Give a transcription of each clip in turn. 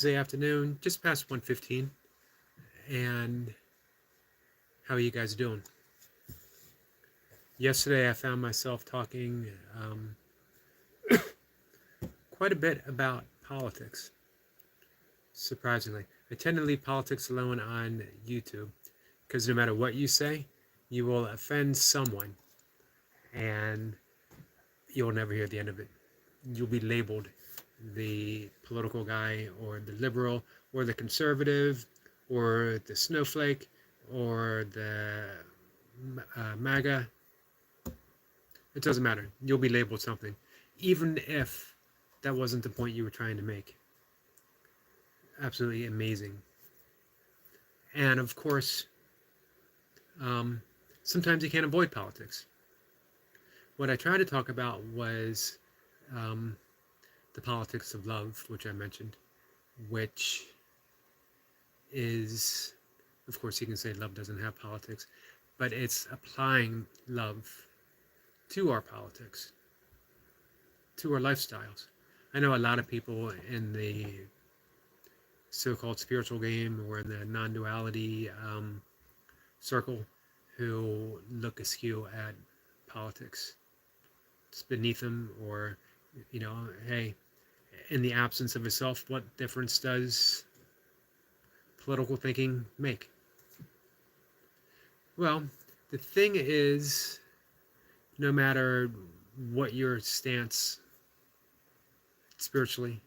Wednesday afternoon, just past 1:15, and how are you guys doing? Yesterday I found myself talking quite a bit about politics, surprisingly. I tend to leave politics alone on YouTube, because no matter what you say, you will offend someone, and you'll never hear the end of it. You'll be labeled the political guy, or the liberal, or the conservative, or the snowflake, or the MAGA. It doesn't matter. You'll be labeled something, even if that wasn't the point you were trying to make. Absolutely amazing. And of course, sometimes you can't avoid politics. What I tried to talk about was the politics of love, which I mentioned, which is, of course, you can say love doesn't have politics, but it's applying love to our politics, to our lifestyles. I know a lot of people in the so-called spiritual game, or in the non-duality circle, who look askew at politics. It's beneath them, or, hey, in the absence of a self, what difference does political thinking make? Well, the thing is, no matter what your stance spiritually,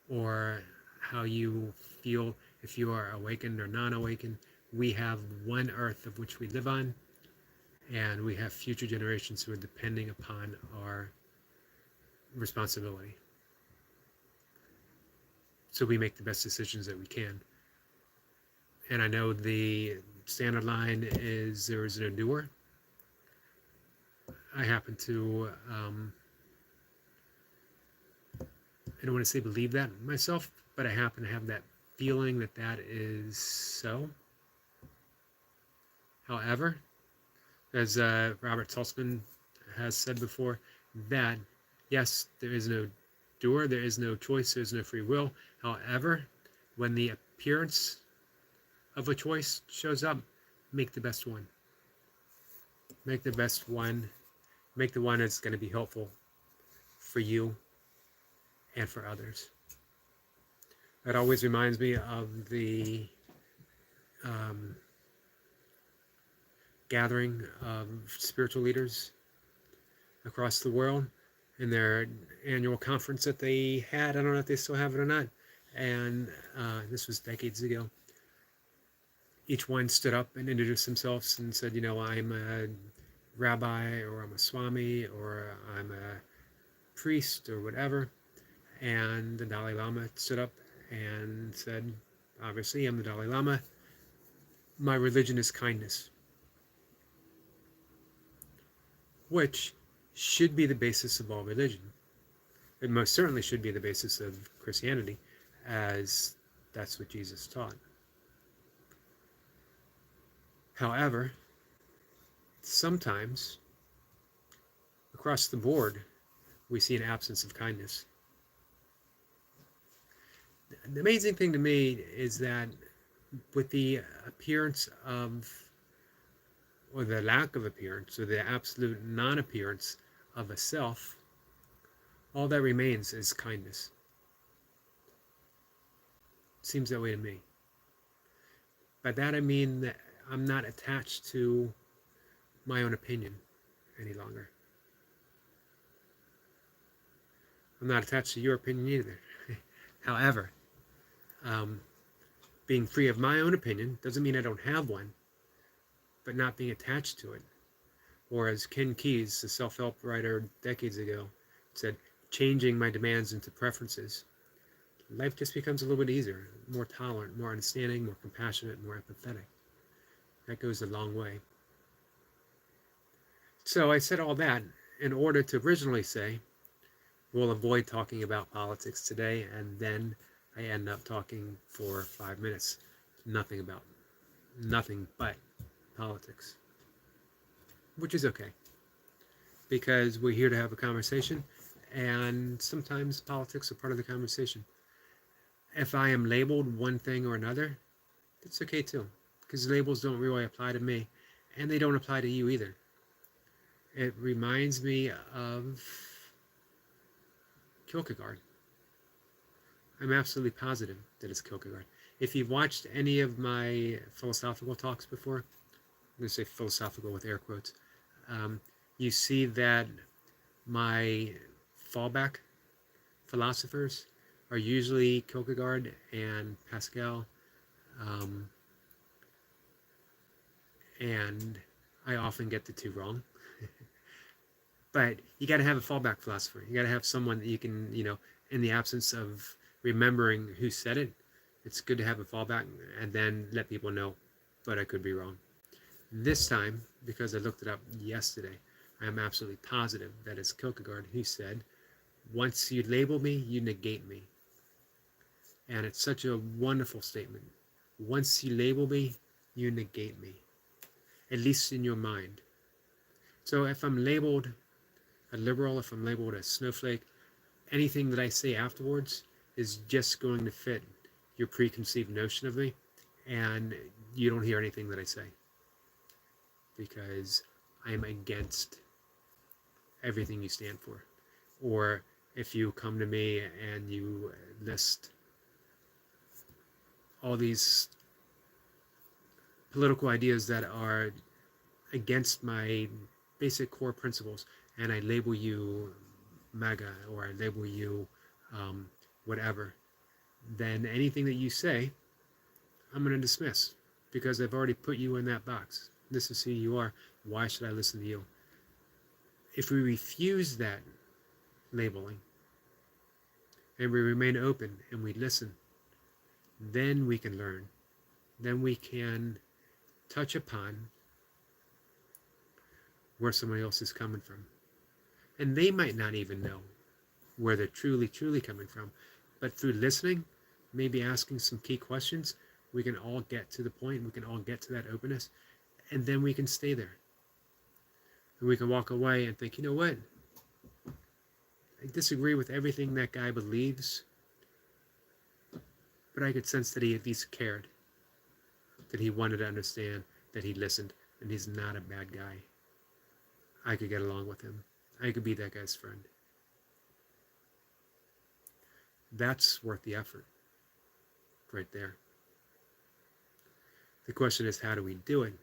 or how you feel, if you are awakened or non-awakened, we have one earth of which we live on, and we have future generations who are depending upon our responsibility. So we make the best decisions that we can. And I know the standard line is there is no doer. I happen to, I don't want to say believe that myself, but I happen to have that feeling that that is so. However, as Robert Saltzman has said before, that yes, there is no doer, there is no choice, there is no free will. However, when the appearance of a choice shows up, make the best one. Make the best one. Make the one that's going to be helpful for you and for others. It always reminds me of the gathering of spiritual leaders across the world in their annual conference that they had. I don't know if they still have it or not. And this was decades ago. Each one stood up and introduced themselves and said, I'm a rabbi, or I'm a swami, or I'm a priest, or whatever. And the Dalai Lama stood up and said, obviously, I'm the Dalai Lama. My religion is kindness. Which should be the basis of all religion. It most certainly should be the basis of Christianity, as that's what Jesus taught. However, sometimes, across the board, we see an absence of kindness. The amazing thing to me is that with the appearance of, or the lack of appearance, or the absolute non-appearance of a self, all that remains is kindness. Seems that way to me. By that I mean that I'm not attached to my own opinion any longer. I'm not attached to your opinion either. However, being free of my own opinion doesn't mean I don't have one, but not being attached to it. Or as Ken Keyes, the self-help writer decades ago, said, changing my demands into preferences. Life just becomes a little bit easier, more tolerant, more understanding, more compassionate, more empathetic. That goes a long way. So I said all that in order to originally say, we'll avoid talking about politics today, and then I end up talking for 5 minutes. Nothing but politics. Which is okay, because we're here to have a conversation, and sometimes politics are part of the conversation. If I am labeled one thing or another, that's okay too, because labels don't really apply to me, and they don't apply to you either. It reminds me of Kierkegaard. I'm absolutely positive that it's Kierkegaard. If you've watched any of my philosophical talks before, I'm going to say philosophical with air quotes, you see that my fallback philosophers are usually Kierkegaard and Pascal, and I often get the two wrong. But you got to have a fallback philosopher. You got to have someone that you can, in the absence of remembering who said it, it's good to have a fallback and then let people know, but I could be wrong. This time, because I looked it up yesterday, I am absolutely positive that it's Kierkegaard who said, once you label me, you negate me. And it's such a wonderful statement. Once you label me, you negate me, at least in your mind. So if I'm labeled a liberal, if I'm labeled a snowflake, anything that I say afterwards is just going to fit your preconceived notion of me, and you don't hear anything that I say, because I'm against everything you stand for. Or if you come to me and you list all these political ideas that are against my basic core principles, and I label you MAGA, or I label you whatever, then anything that you say, I'm going to dismiss, because I've already put you in that box. This is who you are. Why should I listen to you? If we refuse that labeling and we remain open and we listen, then we can learn. Then we can touch upon where somebody else is coming from. And they might not even know where they're truly coming from. But through listening, maybe asking some key questions, we can all get to the point, we can all get to that openness, and then we can stay there. And we can walk away and think, you know what? I disagree with everything that guy believes, but I could sense that he at least cared, that he wanted to understand, that he listened, and he's not a bad guy. I could get along with him. I could be that guy's friend. That's worth the effort, right there. The question is, how do we do it?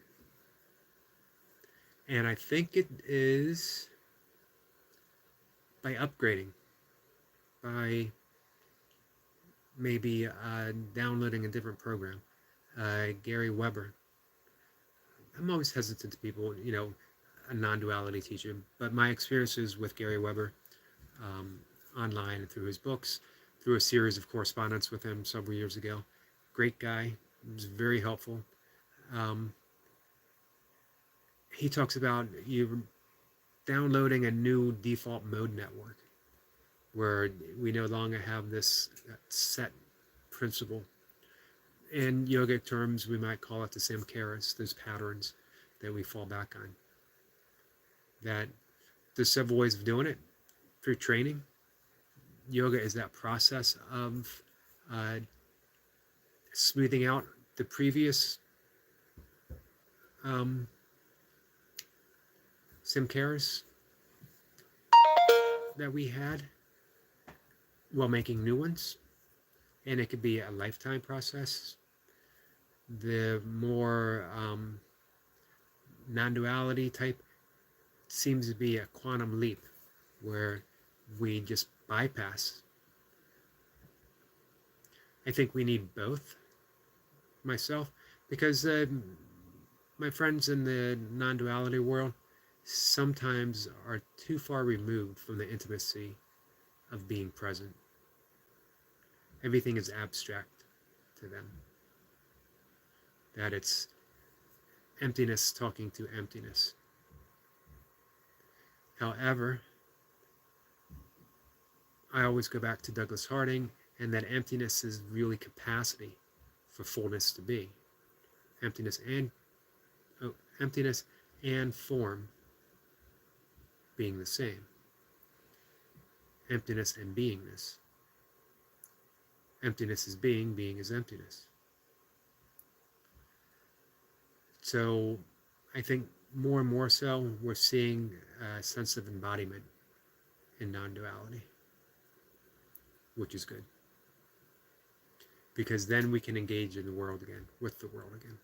And I think it is by upgrading, by maybe downloading a different program. Gary Weber. I'm always hesitant to people, a non-duality teacher, but my experiences with Gary Weber online and through his books, through a series of correspondence with him several years ago. Great guy. He was very helpful. He talks about you downloading a new default mode network where we no longer have this set principle. In yogic terms, we might call it the samskaras, those patterns that we fall back on. That there's several ways of doing it through training. Yoga is that process of smoothing out the previous samskaras that we had while making new ones. And it could be a lifetime process. The more non-duality type seems to be a quantum leap where we just bypass. I think we need both, myself, because my friends in the non-duality world sometimes are too far removed from the intimacy of being present. Everything is abstract to them. That it's emptiness talking to emptiness. However, I always go back to Douglas Harding, and that emptiness is really capacity for fullness to be. Emptiness and form being the same. Emptiness and beingness. Emptiness is being, being is emptiness. So I think more and more so, we're seeing a sense of embodiment in non-duality, which is good. Because then we can engage in the world again, with the world again.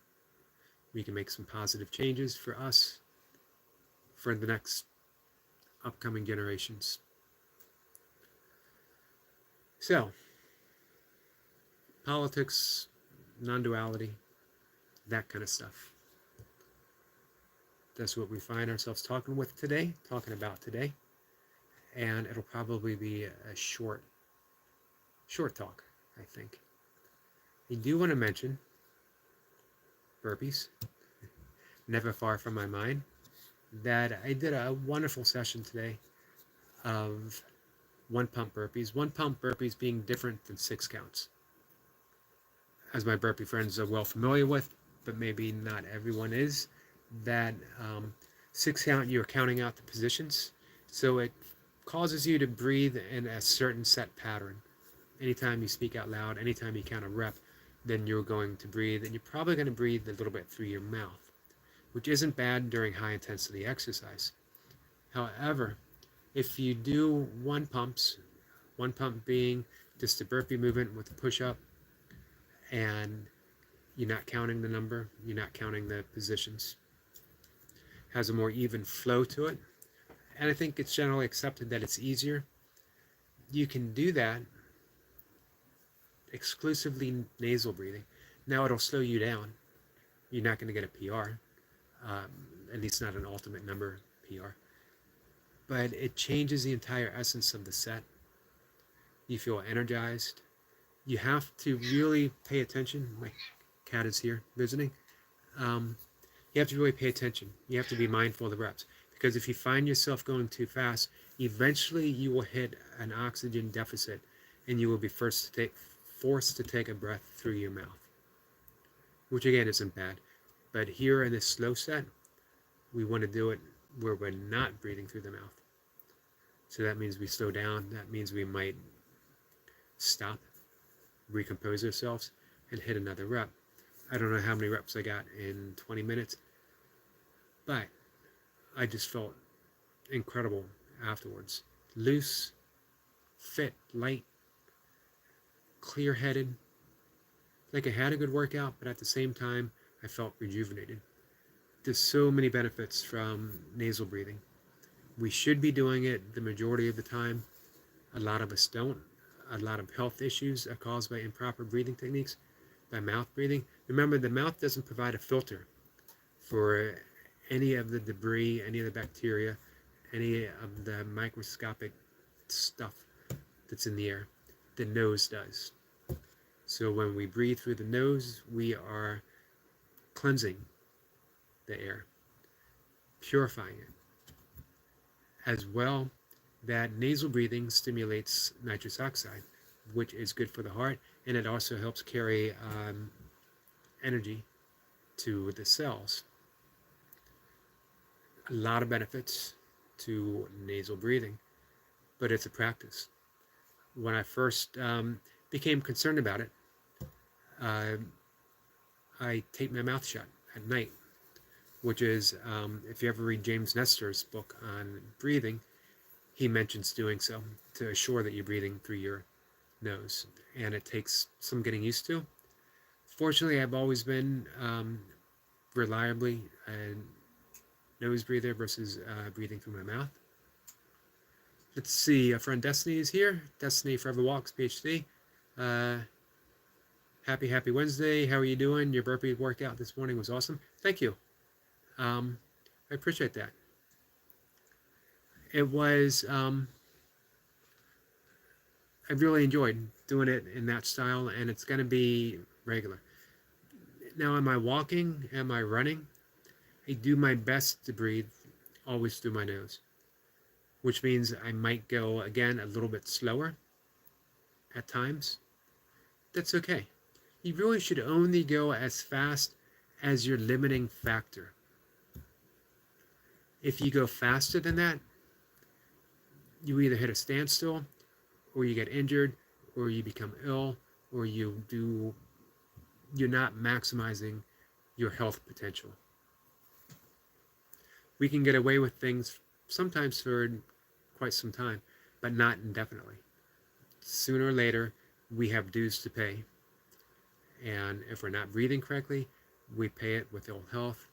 We can make some positive changes for us, for the next upcoming generations. So, politics, non-duality, that kind of stuff. That's what we find ourselves talking about today. And it'll probably be a short talk, I think. I do want to mention burpees, never far from my mind, that I did a wonderful session today of 1 pump burpees. 1 pump burpees being different than 6 counts. As my burpee friends are well familiar with, but maybe not everyone is, that 6 count, you're counting out the positions. So it causes you to breathe in a certain set pattern. Anytime you speak out loud, anytime you count a rep, then you're going to breathe, and you're probably going to breathe a little bit through your mouth, which isn't bad during high intensity exercise. However, if you do 1 pumps, 1 pump being just a burpee movement with a push-up, and you're not counting the number, you're not counting the positions, has a more even flow to it, and I think it's generally accepted that it's easier. You can do that exclusively nasal breathing. Now it'll slow you down. You're not going to get a PR, at least not an ultimate number PR. But it changes the entire essence of the set. You feel energized. You have to really pay attention. My cat is here visiting. You have to really pay attention. You have to be mindful of the reps. Because if you find yourself going too fast, eventually you will hit an oxygen deficit and you will be forced to take a breath through your mouth, which again isn't bad. But here in this slow set, we want to do it where we're not breathing through the mouth. So that means we slow down. That means we might stop, recompose ourselves, and hit another rep. I don't know how many reps I got in 20 minutes, but I just felt incredible afterwards. Loose, fit, light, clear-headed, like I had a good workout, but at the same time, I felt rejuvenated. There's so many benefits from nasal breathing. We should be doing it the majority of the time. A lot of us don't. A lot of health issues are caused by improper breathing techniques, by mouth breathing. Remember, the mouth doesn't provide a filter for any of the debris, any of the bacteria, any of the microscopic stuff that's in the air. The nose does. So when we breathe through the nose, we are cleansing the air, purifying it. As well, that nasal breathing stimulates nitrous oxide, which is good for the heart, and it also helps carry energy to the cells. A lot of benefits to nasal breathing, but it's a practice. When I first became concerned about it, I taped my mouth shut at night, which is, if you ever read James Nestor's book on breathing, he mentions doing so to assure that you're breathing through your nose, and it takes some getting used to. Fortunately, I've always been reliably a nose breather versus breathing through my mouth. Let's see, our friend Destiny is here. Destiny Forever Walks, PhD. Happy Wednesday. How are you doing? Your burpee workout this morning was awesome. Thank you. I appreciate that. It was, I really enjoyed doing it in that style, and it's going to be regular. Now, am I walking? Am I running? I do my best to breathe always through my nose, which means I might go, again, a little bit slower at times. That's okay. You really should only go as fast as your limiting factor. If you go faster than that, you either hit a standstill, or you get injured, or you become ill, or you're not maximizing your health potential. We can get away with things sometimes for quite some time, but not indefinitely. Sooner or later, we have dues to pay. And if we're not breathing correctly, we pay it with ill health.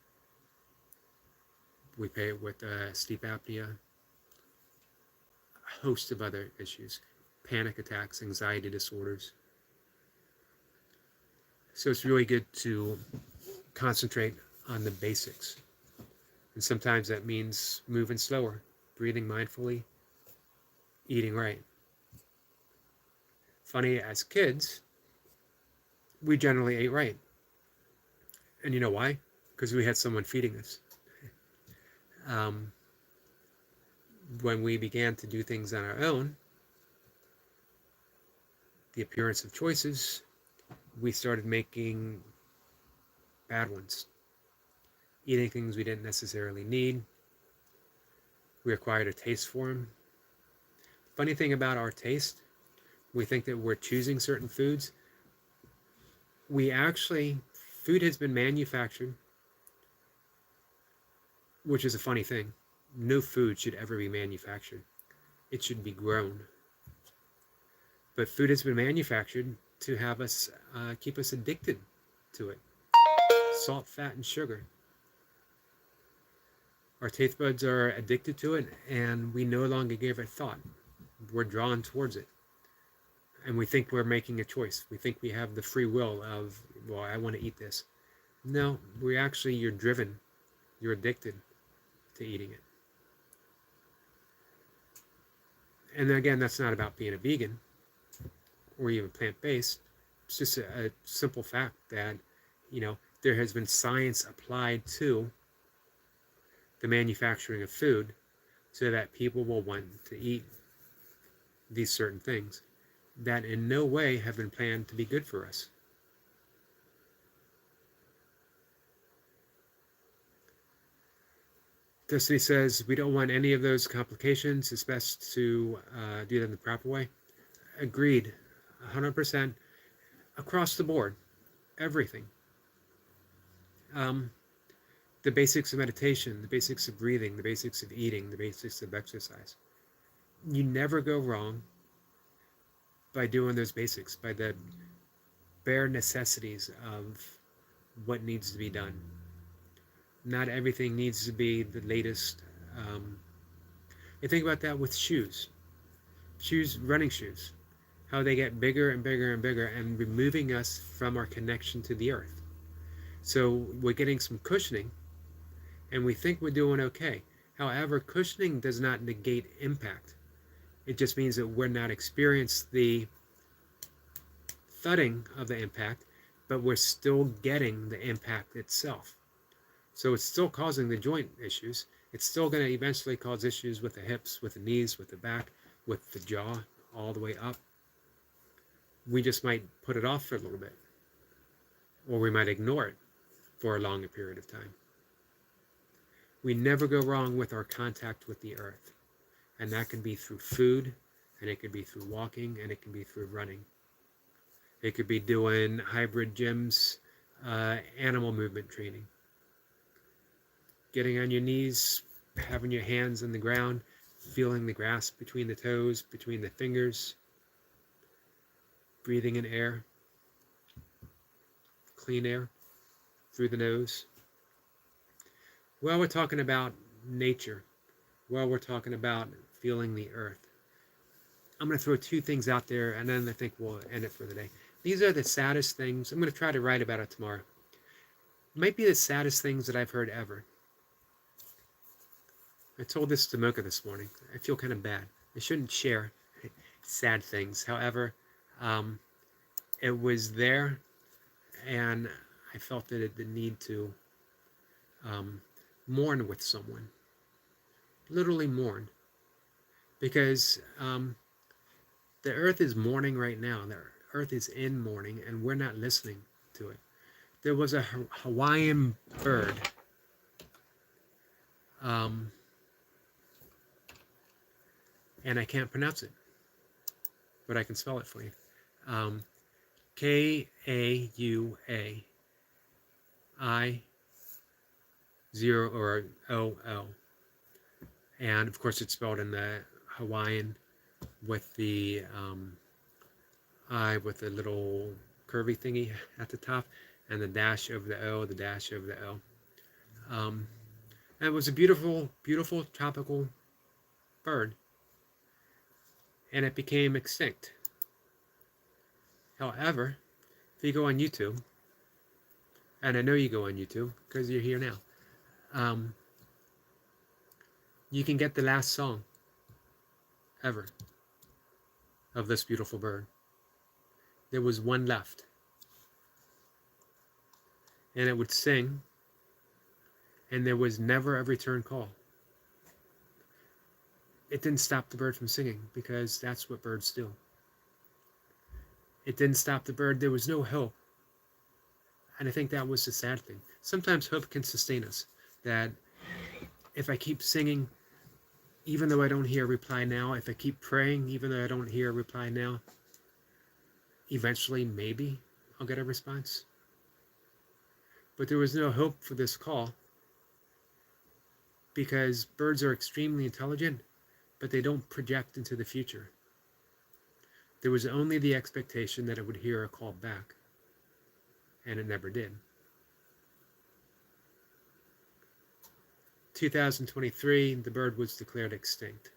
We pay it with sleep apnea, a host of other issues, panic attacks, anxiety disorders. So it's really good to concentrate on the basics. And sometimes that means moving slower, breathing mindfully, eating right. Funny, as kids, we generally ate right. And you know why? Because we had someone feeding us. When we began to do things on our own, the appearance of choices, we started making bad ones. Eating things we didn't necessarily need. We acquired a taste for them. Funny thing about our taste, we think that we're choosing certain foods. Food has been manufactured, which is a funny thing. No food should ever be manufactured. It should be grown. But food has been manufactured to have us, keep us addicted to it. Salt, fat, and sugar. Our taste buds are addicted to it, and we no longer give it thought. We're drawn towards it. And we think we're making a choice. We think we have the free will of, well, I want to eat this. No, you're driven. You're addicted to eating it. And again, that's not about being a vegan or even plant-based. It's just a simple fact that, there has been science applied to the manufacturing of food so that people will want to eat these certain things that in no way have been planned to be good for us. Destiny says, we don't want any of those complications. It's best to do them the proper way. Agreed, 100%, across the board, everything. The basics of meditation, the basics of breathing, the basics of eating, the basics of exercise. You never go wrong by doing those basics, by the bare necessities of what needs to be done. Not everything needs to be the latest. You think about that with shoes, running shoes, how they get bigger and bigger and bigger and removing us from our connection to the earth. So we're getting some cushioning and we think we're doing okay. However, cushioning does not negate impact. It just means that we're not experiencing the thudding of the impact, but we're still getting the impact itself. So it's still causing the joint issues. It's still going to eventually cause issues with the hips, with the knees, with the back, with the jaw, all the way up. We just might put it off for a little bit. Or we might ignore it for a longer period of time. We never go wrong with our contact with the earth. And that can be through food, and it could be through walking, and it can be through running. It could be doing hybrid gyms, animal movement training. Getting on your knees, having your hands on the ground, feeling the grass between the toes, between the fingers, breathing in air, clean air through the nose. Well, we're talking about nature. Well, we're talking about feeling the earth. I'm going to throw two things out there, and then I think we'll end it for the day. These are the saddest things. I'm going to try to write about it tomorrow. It might be the saddest things that I've heard ever. I told this to Mocha this morning. I feel kind of bad. I shouldn't share sad things. However, it was there, and I felt that the need to mourn with someone. Literally mourn. Because the earth is mourning right now. The earth is in mourning, and we're not listening to it. There was a Hawaiian bird. And I can't pronounce it, but I can spell it for you. Kauaʻi or ʻōʻō. And of course it's spelled in the Hawaiian with the I with the little curvy thingy at the top, and the dash over the O, the dash over the O. And it was a beautiful, beautiful tropical bird, and it became extinct. However, if you go on YouTube, and I know you go on YouTube because you're here now, you can get the last song ever of this beautiful bird. There was one left, and it would sing, and there was never a return call. It didn't stop the bird from singing, because that's what birds do. It didn't stop the bird. There was no hope. And I think that was the sad thing. Sometimes hope can sustain us. That if I keep singing, even though I don't hear a reply now, if I keep praying, even though I don't hear a reply now, eventually, maybe, I'll get a response. But there was no hope for this call, because birds are extremely intelligent, but they don't project into the future. There was only the expectation that it would hear a call back, and it never did. 2023, the bird was declared extinct.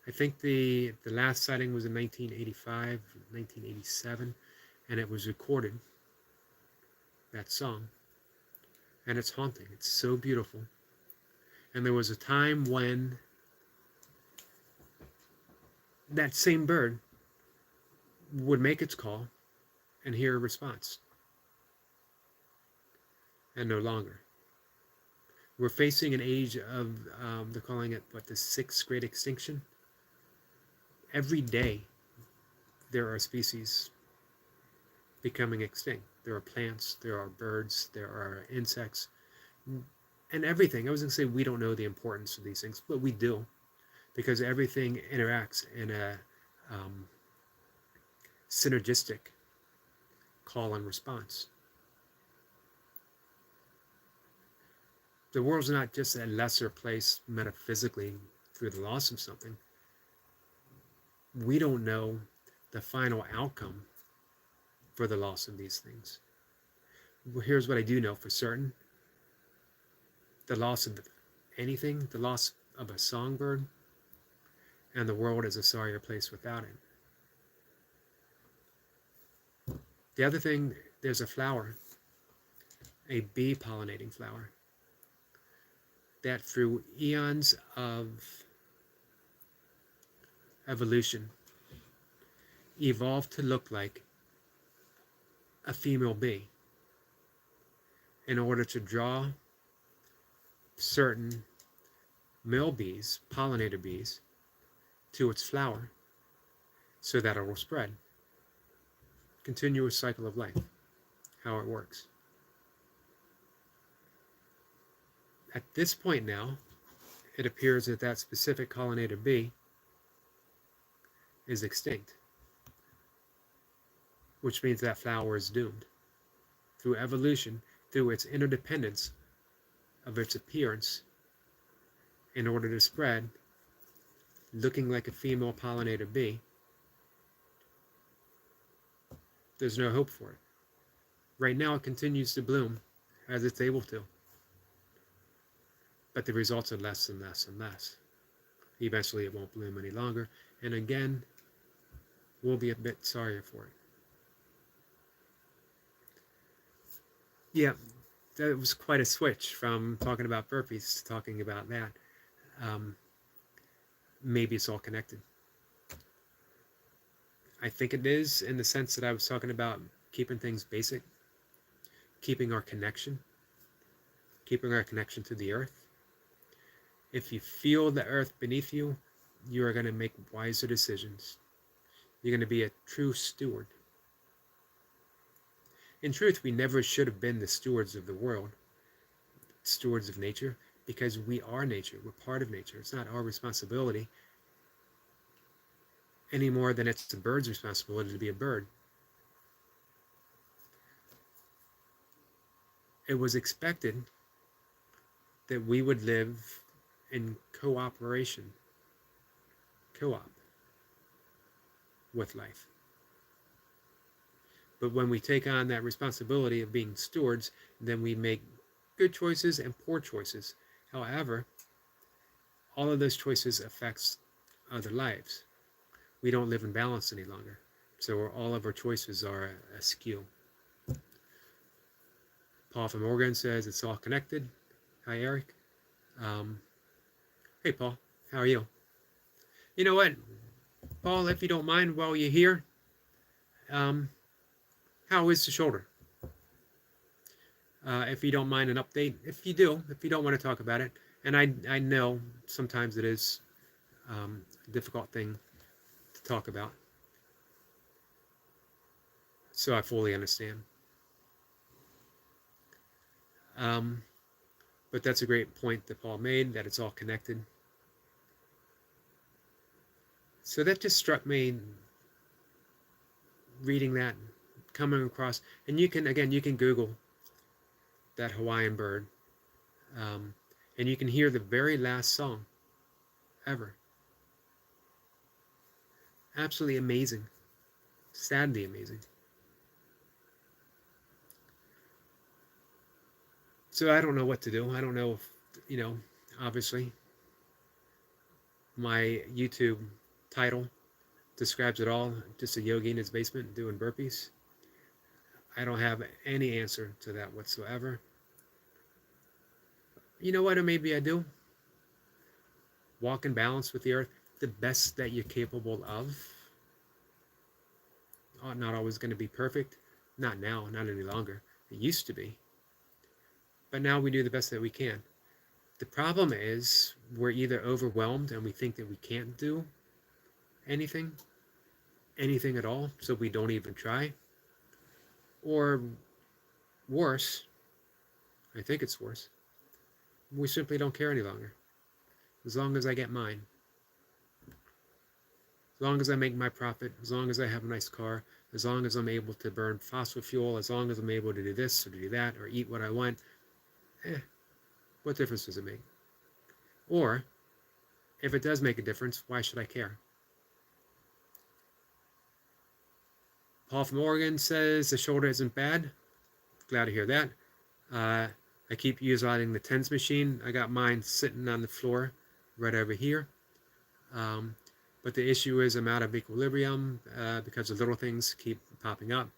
I think the last sighting was in 1985, 1987, and it was recorded, that song. And it's haunting. It's so beautiful. And there was a time when that same bird would make its call and hear a response. And no longer. We're facing an age of, they're calling it, the sixth great extinction. Every day there are species becoming extinct. There are plants, there are birds, there are insects, and everything. I was going to say we don't know the importance of these things, but we do, because everything interacts in a synergistic call and response. The world's not just a lesser place metaphysically through the loss of something. We don't know the final outcome for the loss of these things. Well, here's what I do know for certain. The loss of anything, the loss of a songbird, and the world is a sorrier place without it. The other thing, there's a flower, a bee pollinating flower, that through eons of evolution evolved to look like a female bee in order to draw certain male bees, pollinator bees, to its flower so that it will spread. Continuous cycle of life, how it works. At this point now, it appears that that specific pollinator bee is extinct, which means that flower is doomed. Through evolution, through its interdependence of its appearance, in order to spread, looking like a female pollinator bee, there's no hope for it. Right now it continues to bloom as it's able to, but the results are less and less and less. Eventually it won't bloom any longer, and again, we'll be a bit sorrier for it. Yeah, that was quite a switch from talking about burpees to talking about that. Maybe it's all connected. I think it is, in the sense that I was talking about keeping things basic, keeping our connection to the earth. If you feel the earth beneath you, you are going to make wiser decisions. You're going to be a true steward. In truth, we never should have been the stewards of the world, stewards of nature, because we are nature. We're part of nature. It's not our responsibility. any more than it's a bird's responsibility to be a bird. It was expected that we would live in cooperation, co-op with life. But when we take on that responsibility of being stewards, then we make good choices and poor choices. However, all of those choices affects other lives. We don't live in balance any longer. So all of our choices are askew. Paul from Oregon says it's all connected. Hi, Eric. Hey, Paul. How are you? You know what, Paul, if you don't mind, while you're here, how is the shoulder? If you don't mind an update. If you do, if you don't want to talk about it, and I know sometimes it is a difficult thing to talk about, so I fully understand. But that's a great point that Paul made, that it's all connected. So that just struck me reading that, coming across, and you can, again, you can Google that Hawaiian bird, and you can hear the very last song ever. Absolutely amazing. Sadly amazing. So I don't know what to do. I don't know if, obviously my YouTube title describes it all. Just a yogi in his basement doing burpees. I don't have any answer to that whatsoever. You know what, or maybe I do. Walk in balance with the earth, the best that you're capable of. Not always going to be perfect. Not now, not any longer. It used to be. But now we do the best that we can. The problem is we're either overwhelmed and we think that we can't do anything at all, so we don't even try. Or worse, I think it's worse, we simply don't care any longer. As long as I get mine, as long as I make my profit, as long as I have a nice car, as long as I'm able to burn fossil fuel, as long as I'm able to do this or do that or eat what I want, what difference does it make? Or, if it does make a difference, why should I care? Paul from Oregon says the shoulder isn't bad. Glad to hear that. I keep utilizing the TENS machine. I got mine sitting on the floor right over here. But the issue is I'm out of equilibrium because the little things keep popping up.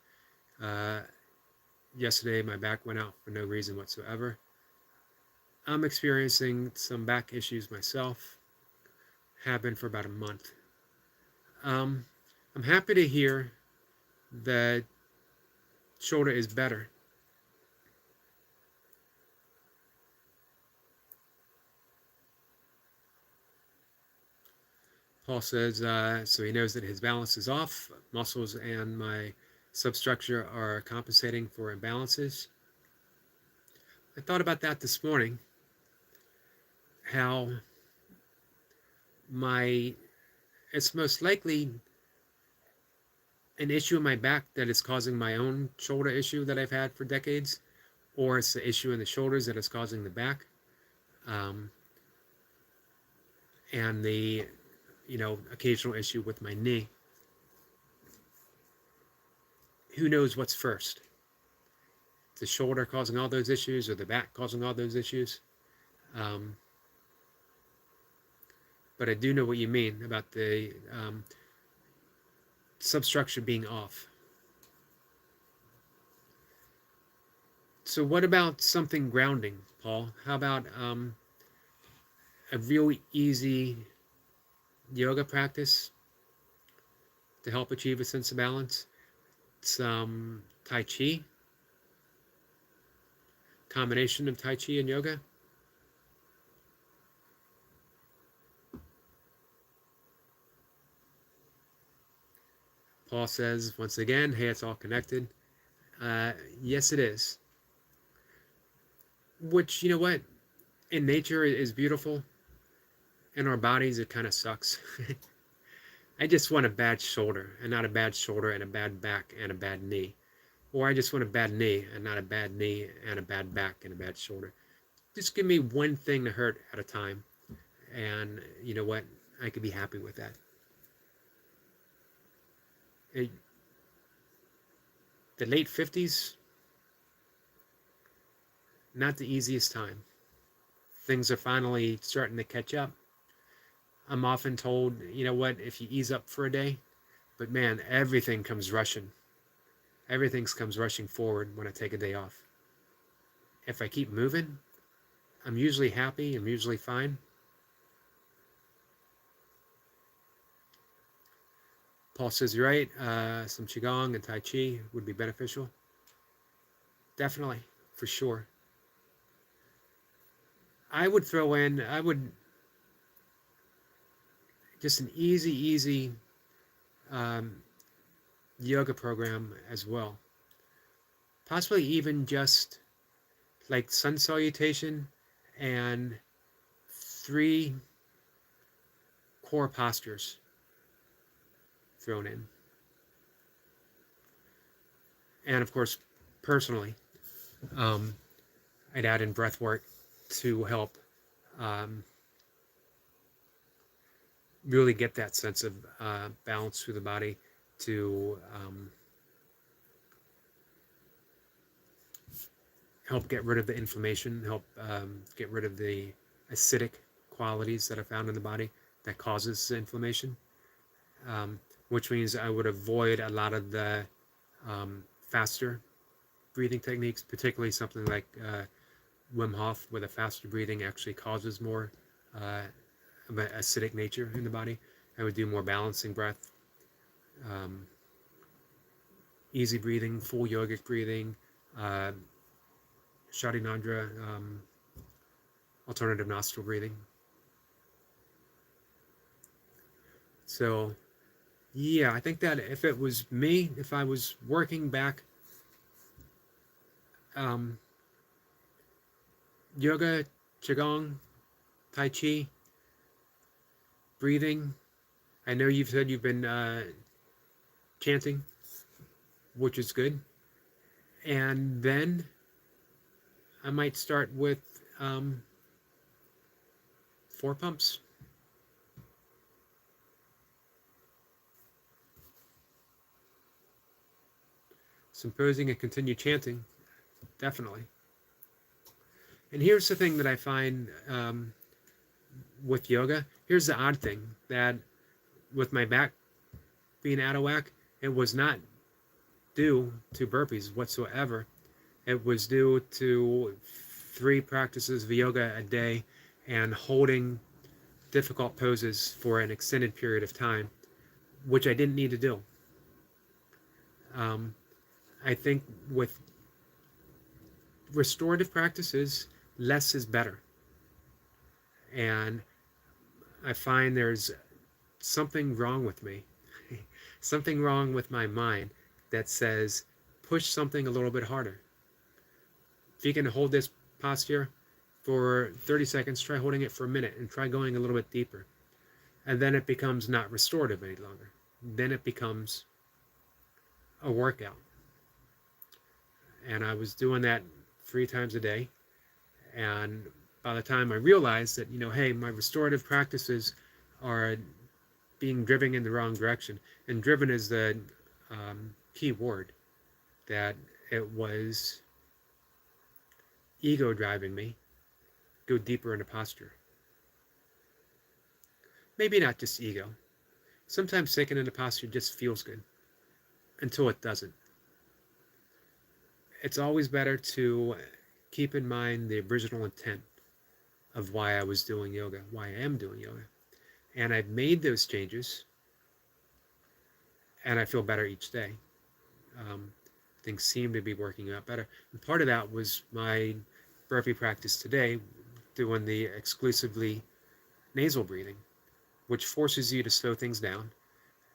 Yesterday, my back went out for no reason whatsoever. I'm experiencing some back issues myself. Have been for about a month. I'm happy to hear that shoulder is better. Paul says, so he knows that his balance is off. Muscles and my substructure are compensating for imbalances. I thought about that this morning, how it's most likely an issue in my back that is causing my own shoulder issue that I've had for decades, or it's the issue in the shoulders that is causing the back, and the occasional issue with my knee. Who knows what's first? The shoulder causing all those issues or the back causing all those issues? But I do know what you mean about the substructure being off. So what about something grounding, Paul? How about a real easy yoga practice to help achieve a sense of balance? Some Tai Chi, combination of Tai Chi and yoga. Paul says, once again, hey, it's all connected. Yes, it is. Which, you know what, in nature is beautiful. In our bodies, it kind of sucks. I just want a bad shoulder and not a bad shoulder and a bad back and a bad knee. Or I just want a bad knee and not a bad knee and a bad back and a bad shoulder. Just give me one thing to hurt at a time. And you know what? I could be happy with that. The late 50s, not the easiest time. Things are finally starting to catch up. I'm often told, you know what, if you ease up for a day, but man, everything comes rushing. Everything comes rushing forward when I take a day off. If I keep moving, I'm usually happy, I'm usually fine. Paul says, you're right, some Qigong and Tai Chi would be beneficial. Definitely, for sure. I would throw in, just an easy yoga program as well. Possibly even just like sun salutation and 3 core postures thrown in. And of course, personally, I'd add in breath work to help really get that sense of balance through the body, to help get rid of the inflammation, help get rid of the acidic qualities that are found in the body that causes inflammation, which means I would avoid a lot of the faster breathing techniques, particularly something like Wim Hof, where the faster breathing actually causes more acidic nature in the body. I would do more balancing breath, easy breathing, full yogic breathing, Shadinandra, alternative nostril breathing. So, yeah, I think that if it was me, if I was working back, yoga, Qigong, Tai Chi, breathing. I know you've said you've been chanting, which is good. And then I might start with 4 pumps. Some posing and continue chanting, definitely. And here's the thing that I find with yoga. Here's the odd thing, that with my back being out of whack, it was not due to burpees whatsoever. It was due to 3 practices of yoga a day and holding difficult poses for an extended period of time, which I didn't need to do. I think with restorative practices, less is better. And I find there's something wrong with me, something wrong with my mind that says, push something a little bit harder. If you can hold this posture for 30 seconds, try holding it for a minute and try going a little bit deeper. And then it becomes not restorative any longer. Then it becomes a workout. And I was doing that 3 times a day. And by the time I realized that, hey, my restorative practices are being driven in the wrong direction. And driven is the key word, that it was ego driving me, go deeper into posture. Maybe not just ego. Sometimes sinking into posture just feels good until it doesn't. It's always better to keep in mind the original intent of why I was doing yoga, why I am doing yoga. And I've made those changes, and I feel better each day. Things seem to be working out better. And part of that was my burpee practice today, doing the exclusively nasal breathing, which forces you to slow things down.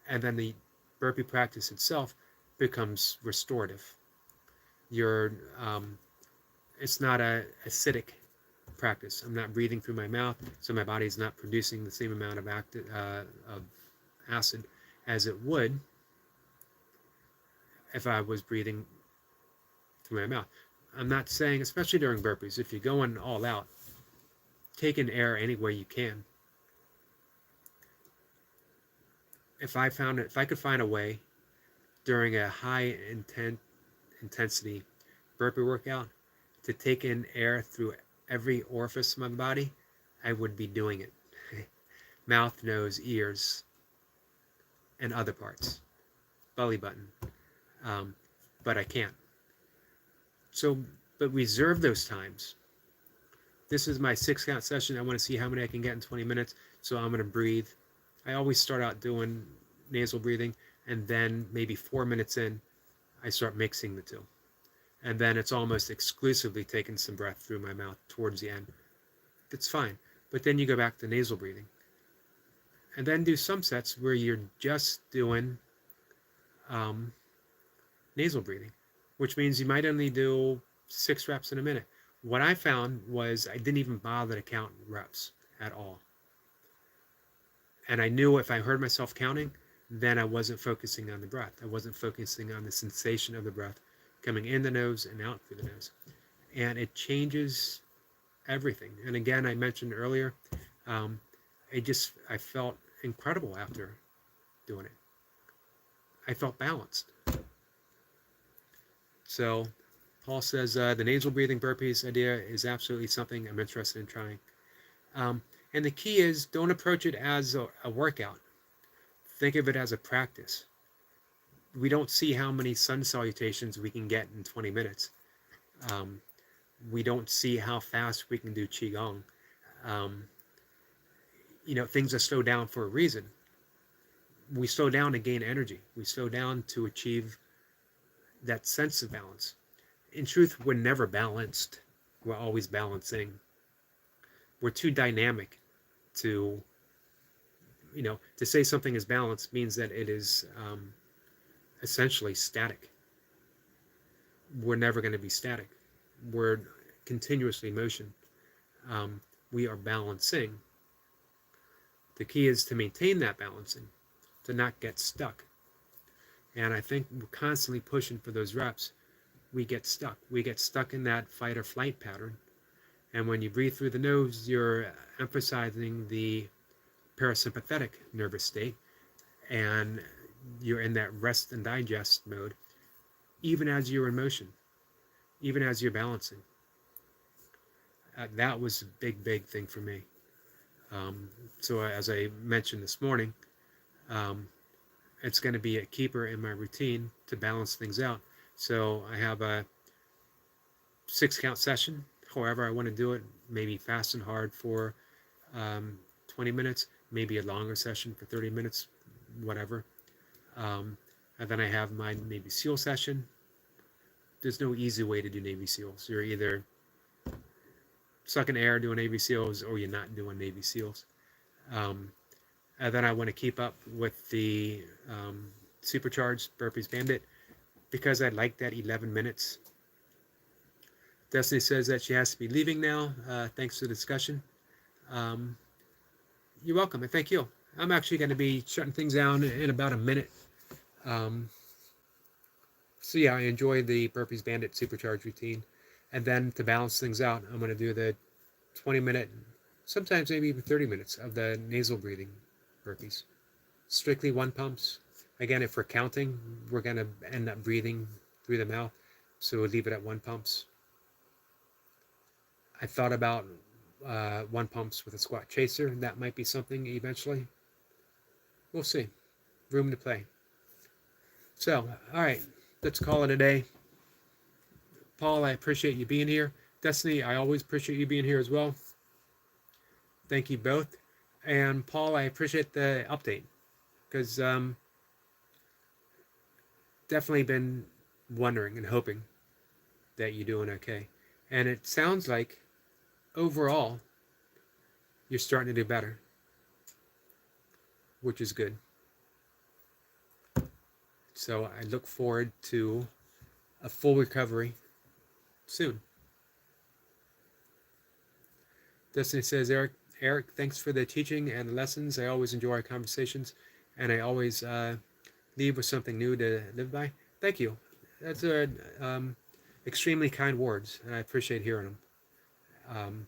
And then the burpee practice itself becomes restorative. It's not a acidic practice. I'm not breathing through my mouth, so my body's not producing the same amount of acid. as it would if I was breathing through my mouth. I'm not saying, especially during burpees, if you're going all out, take in air any way you can. If I could find a way during a high intensity burpee workout to take in air through every orifice of my body, I would be doing it. Mouth, nose, ears, and other parts. Belly button. But I can't. So, but reserve those times. This is my 6-count session. I want to see how many I can get in 20 minutes. So I'm going to breathe. I always start out doing nasal breathing, and then maybe 4 minutes in, I start mixing the two. And then it's almost exclusively taking some breath through my mouth towards the end. It's fine. But then you go back to nasal breathing. And then do some sets where you're just doing nasal breathing, which means you might only do 6 reps in a minute. What I found was I didn't even bother to count reps at all. And I knew if I heard myself counting, then I wasn't focusing on the breath. I wasn't focusing on the sensation of the breath coming in the nose and out through the nose. And it changes everything. And again, I mentioned earlier, I felt incredible after doing it. I felt balanced. So Paul says the nasal breathing burpees idea is absolutely something I'm interested in trying. And the key is, don't approach it as a workout. Think of it as a practice. We don't see how many sun salutations we can get in 20 minutes. We don't see how fast we can do Qigong. Things are slowed down for a reason. We slow down to gain energy. We slow down to achieve that sense of balance. In truth, we're never balanced. We're always balancing. We're too dynamic to say something is balanced means that it is essentially static. We're never going to be static. We're continuously in motion. We are balancing. The key is to maintain that balancing, to not get stuck. And I think we're constantly pushing for those reps. We get stuck. We get stuck in that fight or flight pattern. And when you breathe through the nose, you're emphasizing the parasympathetic nervous state, and you're in that rest and digest mode, even as you're in motion, even as you're balancing. That was a big thing for me. So as I mentioned this morning, it's going to be a keeper in my routine to balance things out. So I have a 6-count session, however I want to do it, maybe fast and hard for 20 minutes, maybe a longer session for 30 minutes, whatever. And then I have my Navy SEAL session. There's no easy way to do Navy SEALs. You're either sucking air doing Navy SEALs or you're not doing Navy SEALs. And then I want to keep up with the supercharged Burpees Bandit because I like that 11 minutes. Destiny says that she has to be leaving now. Thanks for the discussion. You're welcome, and thank you. I'm actually going to be shutting things down in about a minute. So yeah, I enjoy the Burpees Bandit Supercharged routine. And then to balance things out, I'm going to do the 20-minute, sometimes maybe even 30 minutes of the nasal breathing burpees. Strictly 1 pumps. Again, if we're counting, we're going to end up breathing through the mouth. So we'll leave it at 1 pumps. I thought about 1 pumps with a squat chaser. That might be something eventually. We'll see. Room to play. So, all right, let's call it a day. Paul, I appreciate you being here. Destiny, I always appreciate you being here as well. Thank you both. And Paul, I appreciate the update because definitely been wondering and hoping that you're doing okay. And it sounds like overall you're starting to do better, which is good. So I look forward to a full recovery soon. Destiny says, Eric, thanks for the teaching and the lessons. I always enjoy our conversations and I always leave with something new to live by. Thank you. That's extremely kind words, and I appreciate hearing them.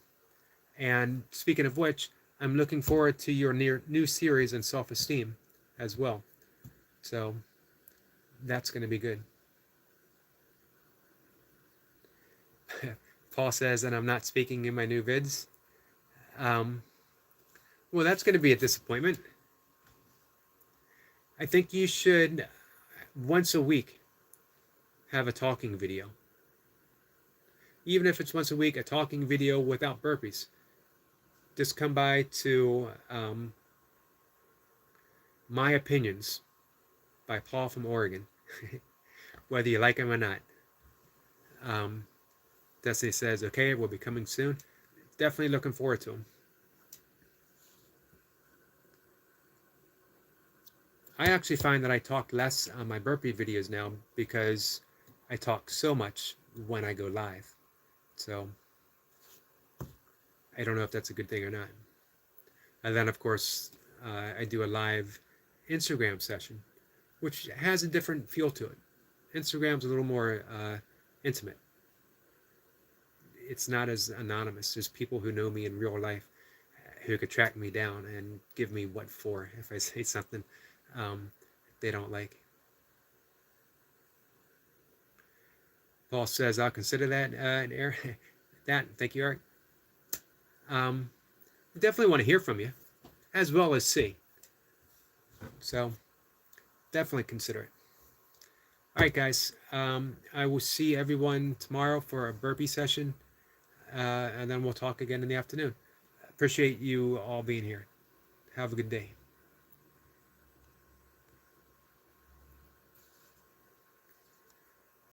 And speaking of which, I'm looking forward to your new series on self-esteem as well. So that's going to be good. Paul says, and I'm not speaking in my new vids. Well, that's going to be a disappointment. I think you should, once a week, have a talking video. Even if it's once a week, a talking video without burpees. Just come by to My Opinions by Paul from Oregon, whether you like him or not. Destiny says, okay, we'll be coming soon. Definitely looking forward to him. I actually find that I talk less on my burpee videos now because I talk so much when I go live. So I don't know if that's a good thing or not. And then, of course, I do a live Instagram session, which has a different feel to it. Instagram's a little more intimate. It's not as anonymous. There's people who know me in real life who could track me down and give me what for if I say something they don't like. Paul says, I'll consider that an error. Thank you, Eric. Definitely want to hear from you, as well as see. So, definitely consider it. All right, guys. I will see everyone tomorrow for a burpee session, and then we'll talk again in the afternoon. Appreciate you all being here. Have a good day.